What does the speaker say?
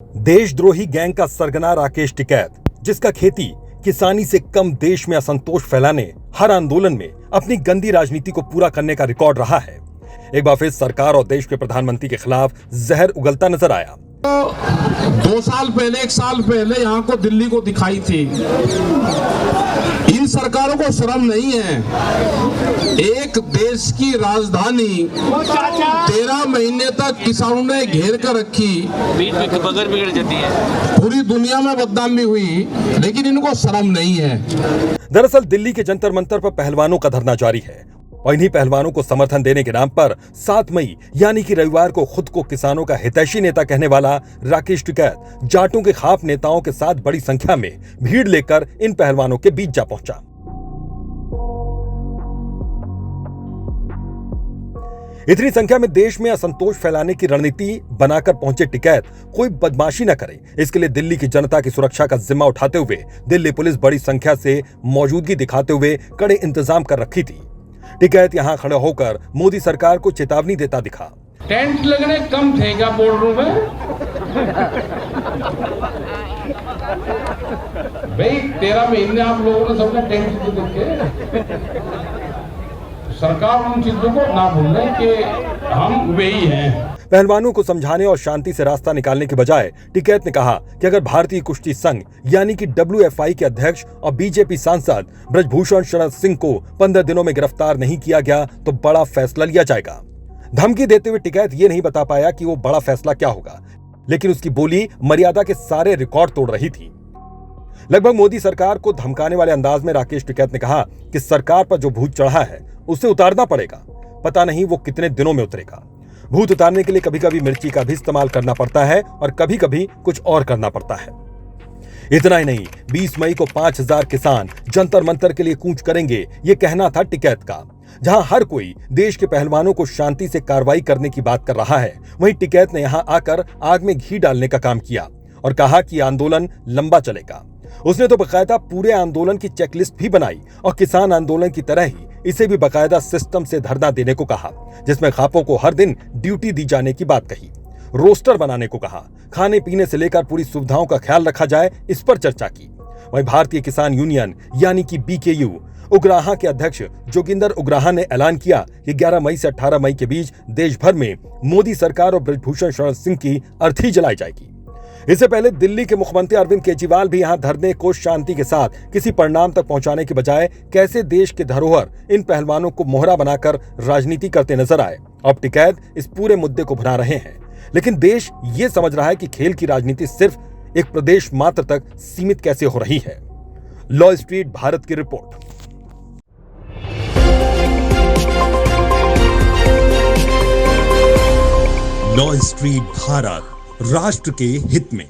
देशद्रोही गैंग का सरगना राकेश टिकैत, जिसका खेती किसानी से कम देश में असंतोष फैलाने, हर आंदोलन में अपनी गंदी राजनीति को पूरा करने का रिकॉर्ड रहा है, एक बार फिर सरकार और देश के प्रधानमंत्री के खिलाफ जहर उगलता नजर आया। 2 साल पहले, 1 साल पहले यहाँ को दिल्ली को दिखाई थी। इन सरकारों को शर्म नहीं है। एक देश की राजधानी 13 महीने तक किसानों ने घेर कर रखी, बगैर बिगड़ जाती है, पूरी दुनिया में बदनामी हुई, लेकिन इनको शर्म नहीं है। दरअसल दिल्ली के जंतर मंतर पर पहलवानों का धरना जारी है और इन्हीं पहलवानों को समर्थन देने के नाम पर 7 मई यानी कि रविवार को खुद को किसानों का हितैषी नेता कहने वाला राकेश टिकैत जाटों के खाप नेताओं के साथ बड़ी संख्या में भीड़ लेकर इन पहलवानों के बीच जा पहुंचा। इतनी संख्या में देश में असंतोष फैलाने की रणनीति बनाकर पहुंचे टिकैत कोई बदमाशी न करे, इसके लिए दिल्ली की जनता की सुरक्षा का जिम्मा उठाते हुए दिल्ली पुलिस बड़ी संख्या से मौजूदगी दिखाते हुए कड़े इंतजाम कर रखी थी। टिकैत यहां खड़े होकर मोदी सरकार को चेतावनी देता दिखा। टेंट लगने कम थे क्या बोर्ड रूम में? भाई 13 महीने आप लोगों ने सबने टेंट देखे। सरकार उन चीजों को ना भूले कि हम वही हैं। पहलवानों को समझाने और शांति से रास्ता निकालने के बजाय टिकैत ने कहा कि अगर भारतीय कुश्ती संघ यानी कि WFI के अध्यक्ष और बीजेपी सांसद ब्रजभूषण शरण सिंह को 15 दिनों में गिरफ्तार नहीं किया गया तो बड़ा फैसला लिया जाएगा। धमकी देते हुए टिकैत ये नहीं बता पाया कि वो बड़ा फैसला क्या होगा, लेकिन उसकी बोली मर्यादा के सारे रिकॉर्ड तोड़ रही थी। लगभग मोदी सरकार को धमकाने वाले अंदाज में राकेश टिकैत ने कहा कि सरकार पर जो भूत चढ़ा है उसे उतारना पड़ेगा, पता नहीं वो कितने दिनों में उतरेगा। भूत उतारने के लिए कभी कभी मिर्ची का भी इस्तेमाल करना पड़ता है और कभी कभी कुछ और करना पड़ता है। इतना ही नहीं, 20 मई को 5000 किसान जंतर मंतर के लिए कूच करेंगे, ये कहना था टिकैत का। जहां हर कोई देश के पहलवानों को शांति से कार्रवाई करने की बात कर रहा है, वहीं टिकैत ने यहां आकर आग में घी डालने का काम किया और कहा कि आंदोलन लंबा चलेगा। उसने तो बकायदा पूरे आंदोलन की चेकलिस्ट भी बनाई और किसान आंदोलन की तरह ही इसे भी बकायदा सिस्टम से धरना देने को कहा, जिसमें खापों को हर दिन ड्यूटी दी जाने की बात कही, रोस्टर बनाने को कहा, खाने पीने से लेकर पूरी सुविधाओं का ख्याल रखा जाए, इस पर चर्चा की। वहीं भारतीय किसान यूनियन यानी कि BKU उग्राहा के अध्यक्ष जोगिंदर उग्राहा ने ऐलान किया कि 11 मई से 18 मई के बीच देश भर में मोदी सरकार और ब्रजभूषण शरण सिंह की अर्थी जलाई जाएगी। इससे पहले दिल्ली के मुख्यमंत्री अरविंद केजरीवाल भी यहां धरने को शांति के साथ किसी परिणाम तक पहुंचाने के बजाय कैसे देश के धरोहर इन पहलवानों को मोहरा बनाकर राजनीति करते नजर आए। अब टिकैत इस पूरे मुद्दे को भुना रहे हैं, लेकिन देश ये समझ रहा है कि खेल की राजनीति सिर्फ एक प्रदेश मात्र तक सीमित कैसे हो रही है। लॉ स्ट्रीट भारत की रिपोर्ट। लॉ स्ट्रीट भारत, राष्ट्र के हित में।